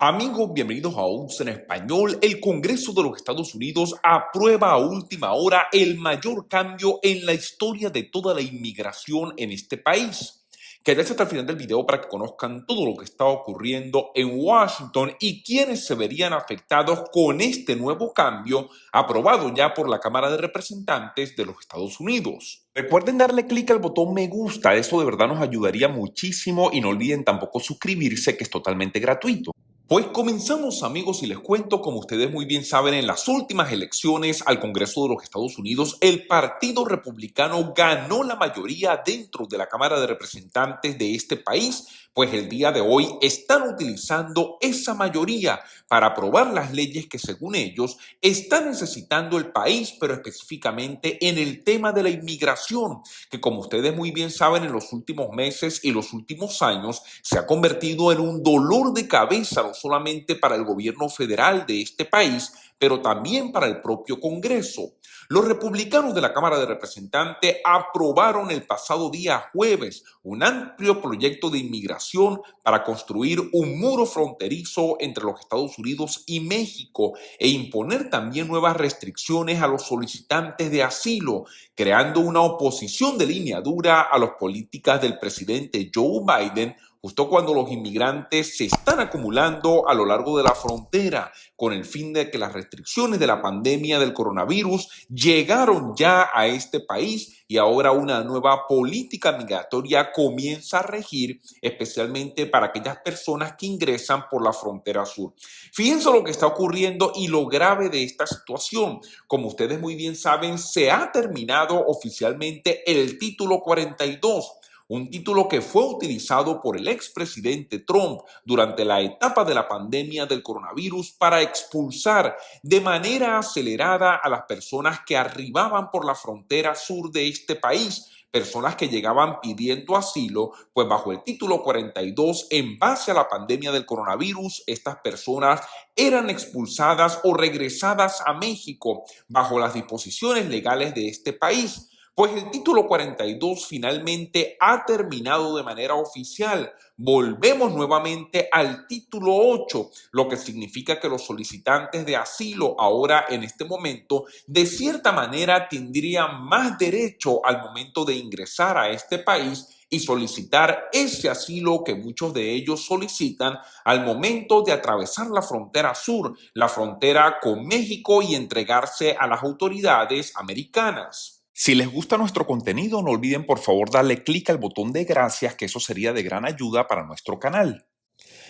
Amigos, bienvenidos a UPS en Español. El Congreso de los Estados Unidos aprueba a última hora el mayor cambio en la historia de toda la inmigración en este país. Quédense hasta el final del video para que conozcan todo lo que está ocurriendo en Washington y quiénes se verían afectados con este nuevo cambio aprobado ya por la Cámara de Representantes de los Estados Unidos. Recuerden darle clic al botón me gusta, eso de verdad nos ayudaría muchísimo y no olviden tampoco suscribirse, que es totalmente gratuito. Pues comenzamos, amigos, y les cuento, como ustedes muy bien saben, en las últimas elecciones al Congreso de los Estados Unidos, el Partido Republicano ganó la mayoría dentro de la Cámara de Representantes de este país, pues el día de hoy están utilizando esa mayoría para aprobar las leyes que, según ellos, está necesitando el país, pero específicamente en el tema de la inmigración, que como ustedes muy bien saben, en los últimos meses y los últimos años se ha convertido en un dolor de cabeza, no solamente para el gobierno federal de este país, pero también para el propio Congreso. Los republicanos de la Cámara de Representantes aprobaron el pasado día jueves un amplio proyecto de inmigración para construir un muro fronterizo entre los Estados Unidos y México e imponer también nuevas restricciones a los solicitantes de asilo, creando una oposición de línea dura a las políticas del presidente Joe Biden, justo cuando los inmigrantes se están acumulando a lo largo de la frontera, con el fin de que las restricciones de la pandemia del coronavirus llegaron ya a este país y ahora una nueva política migratoria comienza a regir, especialmente para aquellas personas que ingresan por la frontera sur. Fíjense lo que está ocurriendo y lo grave de esta situación. Como ustedes muy bien saben, se ha terminado oficialmente el título 42. Un título que fue utilizado por el expresidente Trump durante la etapa de la pandemia del coronavirus para expulsar de manera acelerada a las personas que arribaban por la frontera sur de este país, personas que llegaban pidiendo asilo, pues bajo el título 42, en base a la pandemia del coronavirus, estas personas eran expulsadas o regresadas a México bajo las disposiciones legales de este país. Pues el título 42 finalmente ha terminado de manera oficial. Volvemos nuevamente al título 8, lo que significa que los solicitantes de asilo ahora en este momento de cierta manera tendrían más derecho al momento de ingresar a este país y solicitar ese asilo que muchos de ellos solicitan al momento de atravesar la frontera sur, la frontera con México, y entregarse a las autoridades americanas. Si les gusta nuestro contenido, no olviden por favor darle clic al botón de gracias, que eso sería de gran ayuda para nuestro canal.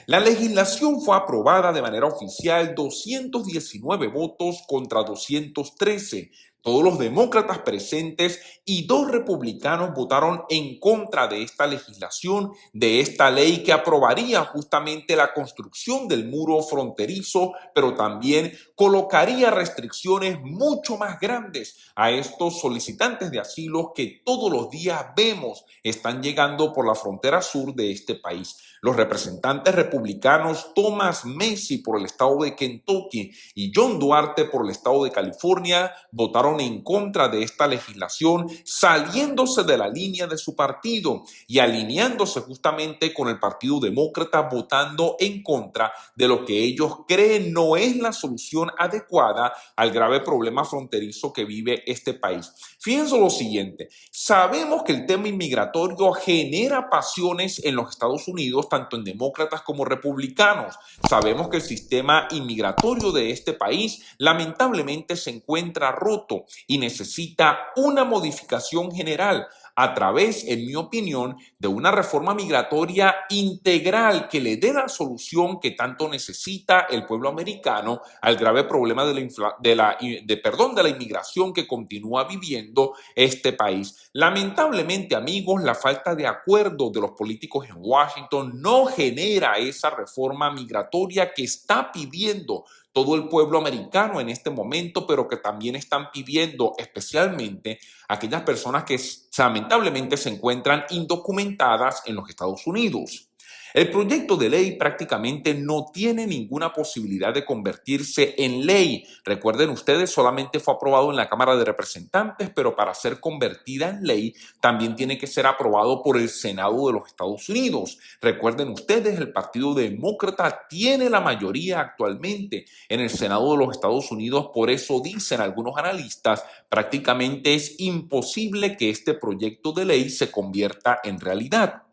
La legislación fue aprobada de manera oficial, 219 votos contra 213. Todos los demócratas presentes y 2 republicanos votaron en contra de esta legislación, de esta ley que aprobaría justamente la construcción del muro fronterizo, pero también colocaría restricciones mucho más grandes a estos solicitantes de asilo que todos los días vemos están llegando por la frontera sur de este país. Los representantes republicanos Thomas Massie por el estado de Kentucky y John Duarte por el estado de California votaron en contra de esta legislación, saliéndose de la línea de su partido y alineándose justamente con el Partido Demócrata, votando en contra de lo que ellos creen no es la solución adecuada al grave problema fronterizo que vive este país. Fíjense lo siguiente, sabemos que el tema inmigratorio genera pasiones en los Estados Unidos, tanto en demócratas como republicanos. Sabemos que el sistema inmigratorio de este país lamentablemente se encuentra roto y necesita una modificación general a través, en mi opinión, de una reforma migratoria integral que le dé la solución que tanto necesita el pueblo americano al grave problema de la inmigración que continúa viviendo este país. Lamentablemente, amigos, la falta de acuerdo de los políticos en Washington no genera esa reforma migratoria que está pidiendo todo el pueblo americano en este momento, pero que también están pidiendo especialmente aquellas personas que lamentablemente se encuentran indocumentadas en los Estados Unidos. El proyecto de ley prácticamente no tiene ninguna posibilidad de convertirse en ley. Recuerden ustedes, solamente fue aprobado en la Cámara de Representantes, pero para ser convertida en ley también tiene que ser aprobado por el Senado de los Estados Unidos. Recuerden ustedes, el Partido Demócrata tiene la mayoría actualmente en el Senado de los Estados Unidos, por eso dicen algunos analistas, prácticamente es imposible que este proyecto de ley se convierta en realidad.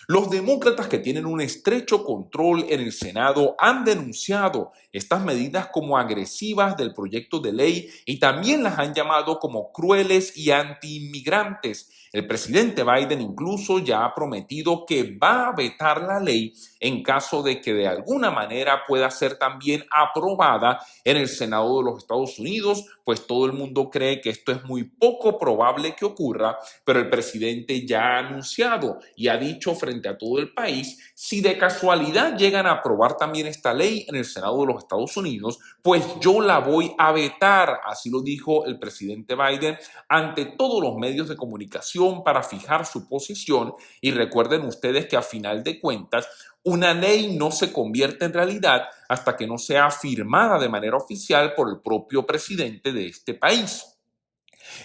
Los demócratas, que tienen un estrecho control en el Senado, han denunciado estas medidas como agresivas del proyecto de ley y también las han llamado como crueles y antiinmigrantes. El presidente Biden incluso ya ha prometido que va a vetar la ley en caso de que de alguna manera pueda ser también aprobada en el Senado de los Estados Unidos, pues todo el mundo cree que esto es muy poco probable que ocurra, pero el presidente ya ha anunciado y ha dicho frente a todo el país, si de casualidad llegan a aprobar también esta ley en el Senado de los Estados Unidos, pues yo la voy a vetar, así lo dijo el presidente Biden ante todos los medios de comunicación para fijar su posición. Y recuerden ustedes que a final de cuentas una ley no se convierte en realidad hasta que no sea firmada de manera oficial por el propio presidente de este país.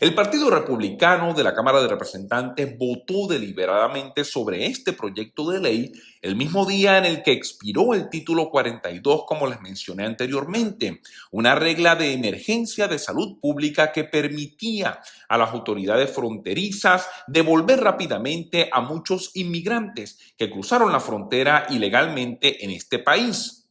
El Partido Republicano de la Cámara de Representantes votó deliberadamente sobre este proyecto de ley el mismo día en el que expiró el título 42, como les mencioné anteriormente, una regla de emergencia de salud pública que permitía a las autoridades fronterizas devolver rápidamente a muchos inmigrantes que cruzaron la frontera ilegalmente en este país.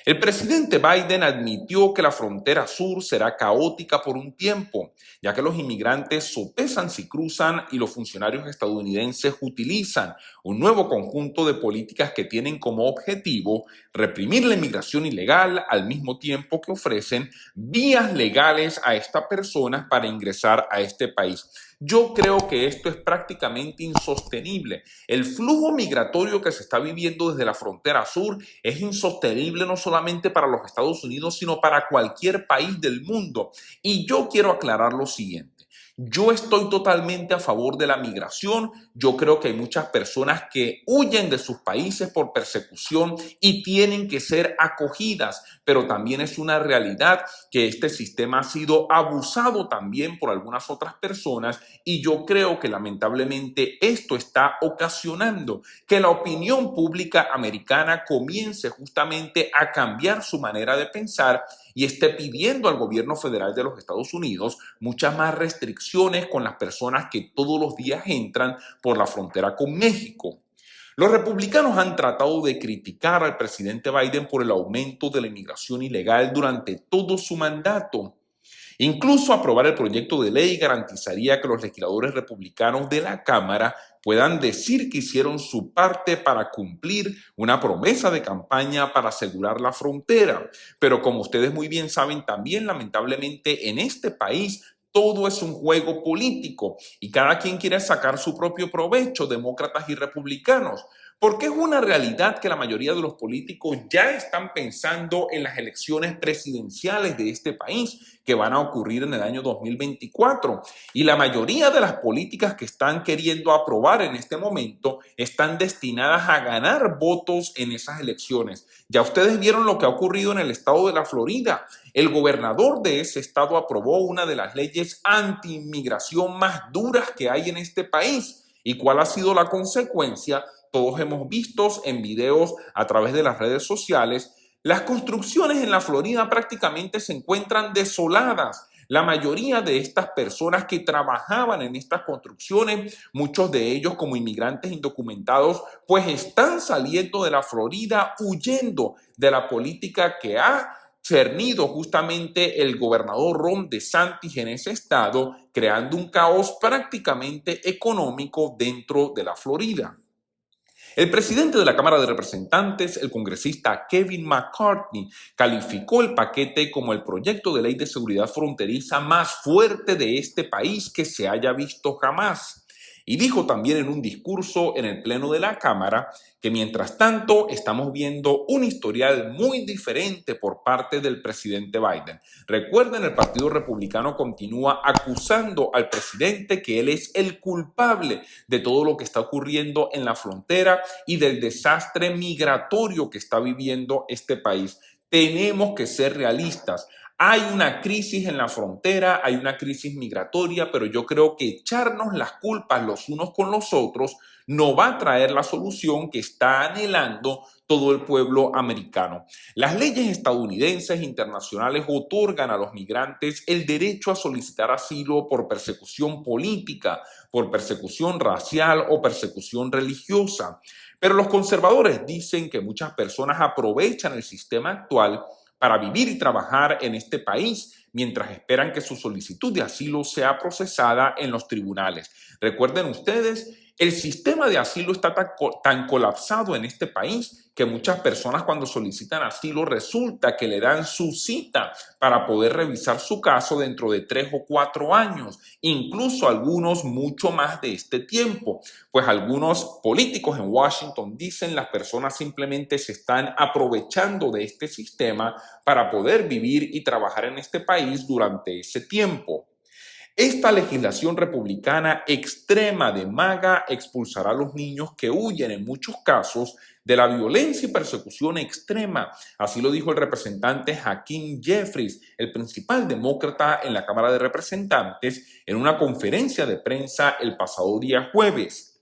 El presidente Biden admitió que la frontera sur será caótica por un tiempo, ya que los inmigrantes sopesan si cruzan y los funcionarios estadounidenses utilizan un nuevo conjunto de políticas que tienen como objetivo reprimir la inmigración ilegal al mismo tiempo que ofrecen vías legales a estas personas para ingresar a este país. Yo creo que esto es prácticamente insostenible. El flujo migratorio que se está viviendo desde la frontera sur es insostenible no solamente para los Estados Unidos, sino para cualquier país del mundo. Y yo quiero aclarar lo siguiente. Yo estoy totalmente a favor de la migración. Yo creo que hay muchas personas que huyen de sus países por persecución y tienen que ser acogidas, pero también es una realidad que este sistema ha sido abusado también por algunas otras personas y yo creo que lamentablemente esto está ocasionando que la opinión pública americana comience justamente a cambiar su manera de pensar y esté pidiendo al gobierno federal de los Estados Unidos muchas más restricciones con las personas que todos los días entran por la frontera con México. Los republicanos han tratado de criticar al presidente Biden por el aumento de la inmigración ilegal durante todo su mandato. Incluso aprobar el proyecto de ley garantizaría que los legisladores republicanos de la Cámara puedan decir que hicieron su parte para cumplir una promesa de campaña para asegurar la frontera. Pero como ustedes muy bien saben, también lamentablemente en este país todo es un juego político y cada quien quiere sacar su propio provecho, demócratas y republicanos. Porque es una realidad que la mayoría de los políticos ya están pensando en las elecciones presidenciales de este país que van a ocurrir en el año 2024. Y la mayoría de las políticas que están queriendo aprobar en este momento están destinadas a ganar votos en esas elecciones. Ya ustedes vieron lo que ha ocurrido en el estado de la Florida. El gobernador de ese estado aprobó una de las leyes anti-inmigración más duras que hay en este país. ¿Y cuál ha sido la consecuencia? Todos hemos visto en videos a través de las redes sociales, las construcciones en la Florida prácticamente se encuentran desoladas. La mayoría de estas personas que trabajaban en estas construcciones, muchos de ellos como inmigrantes indocumentados, pues están saliendo de la Florida huyendo de la política que ha cernido justamente el gobernador Ron DeSantis en ese estado, creando un caos prácticamente económico dentro de la Florida. El presidente de la Cámara de Representantes, el congresista Kevin McCarthy, calificó el paquete como el proyecto de ley de seguridad fronteriza más fuerte de este país que se haya visto jamás. Y dijo también en un discurso en el Pleno de la Cámara que mientras tanto estamos viendo un historial muy diferente por parte del presidente Biden. Recuerden, el Partido Republicano continúa acusando al presidente que él es el culpable de todo lo que está ocurriendo en la frontera y del desastre migratorio que está viviendo este país. Tenemos que ser realistas. Hay una crisis en la frontera, hay una crisis migratoria, pero yo creo que echarnos las culpas los unos con los otros no va a traer la solución que está anhelando todo el pueblo americano. Las leyes estadounidenses e internacionales otorgan a los migrantes el derecho a solicitar asilo por persecución política, por persecución racial o persecución religiosa. Pero los conservadores dicen que muchas personas aprovechan el sistema actual para vivir y trabajar en este país mientras esperan que su solicitud de asilo sea procesada en los tribunales. Recuerden ustedes, el sistema de asilo está tan colapsado en este país que muchas personas cuando solicitan asilo resulta que le dan su cita para poder revisar su caso dentro de 3 o 4 años, incluso algunos mucho más de este tiempo, pues algunos políticos en Washington dicen las personas simplemente se están aprovechando de este sistema para poder vivir y trabajar en este país durante ese tiempo. Esta legislación republicana extrema de MAGA expulsará a los niños que huyen en muchos casos de la violencia y persecución extrema. Así lo dijo el representante Hakeem Jeffries, el principal demócrata en la Cámara de Representantes, en una conferencia de prensa el pasado día jueves.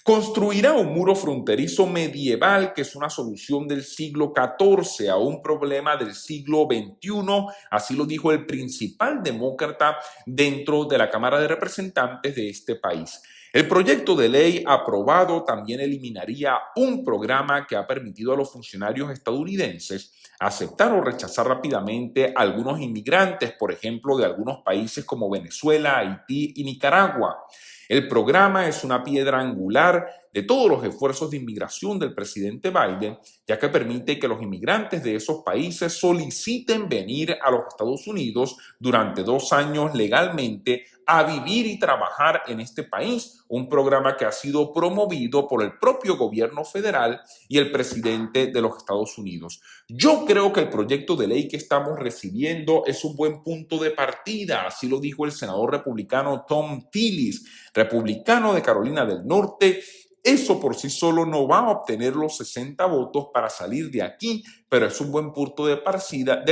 Construirá un muro fronterizo medieval que es una solución del siglo XIV a un problema del siglo XXI, así lo dijo el principal demócrata dentro de la Cámara de Representantes de este país. El proyecto de ley aprobado también eliminaría un programa que ha permitido a los funcionarios estadounidenses aceptar o rechazar rápidamente a algunos inmigrantes, por ejemplo, de algunos países como Venezuela, Haití y Nicaragua. El programa es una piedra angular de todos los esfuerzos de inmigración del presidente Biden, ya que permite que los inmigrantes de esos países soliciten venir a los Estados Unidos durante 2 años legalmente a vivir y trabajar en este país, un programa que ha sido promovido por el propio gobierno federal y el presidente de los Estados Unidos. Yo creo que el proyecto de ley que estamos recibiendo es un buen punto de partida, así lo dijo el senador republicano Thom Tillis, republicano de Carolina del Norte. Eso por sí solo no va a obtener los 60 votos para salir de aquí, pero es un buen punto de partida,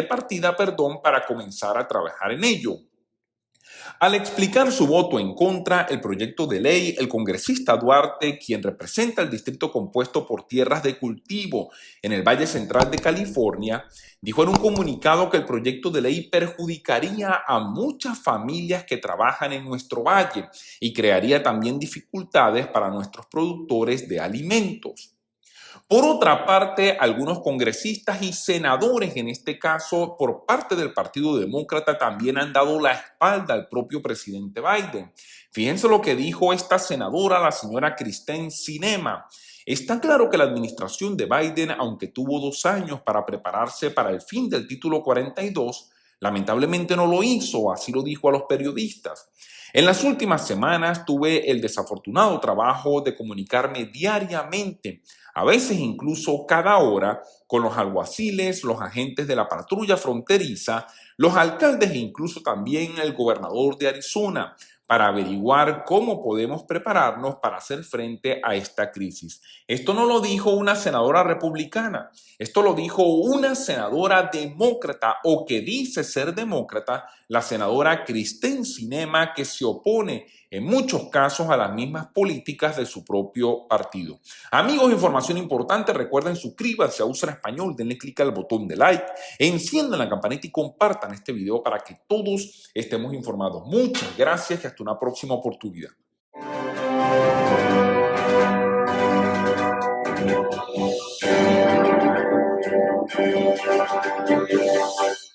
para comenzar a trabajar en ello. Al explicar su voto en contra el proyecto de ley, el congresista Duarte, quien representa el distrito compuesto por tierras de cultivo en el Valle Central de California, dijo en un comunicado que el proyecto de ley perjudicaría a muchas familias que trabajan en nuestro valle y crearía también dificultades para nuestros productores de alimentos. Por otra parte, algunos congresistas y senadores, en este caso por parte del Partido Demócrata, también han dado la espalda al propio presidente Biden. Fíjense lo que dijo esta senadora, la señora Kyrsten Sinema. Está claro que la administración de Biden, aunque tuvo 2 años para prepararse para el fin del título 42, lamentablemente no lo hizo, así lo dijo a los periodistas. En las últimas semanas tuve el desafortunado trabajo de comunicarme diariamente, a veces incluso cada hora, con los alguaciles, los agentes de la patrulla fronteriza, los alcaldes e incluso también el gobernador de Arizona, para averiguar cómo podemos prepararnos para hacer frente a esta crisis. Esto no lo dijo una senadora republicana, esto lo dijo una senadora demócrata o que dice ser demócrata, la senadora Kyrsten Sinema, que se opone en muchos casos a las mismas políticas de su propio partido. Amigos, información importante, recuerden suscríbanse a Usa en Español, denle clic al botón de like, enciendan la campanita y compartan este video para que todos estemos informados. Muchas gracias y hasta una próxima oportunidad.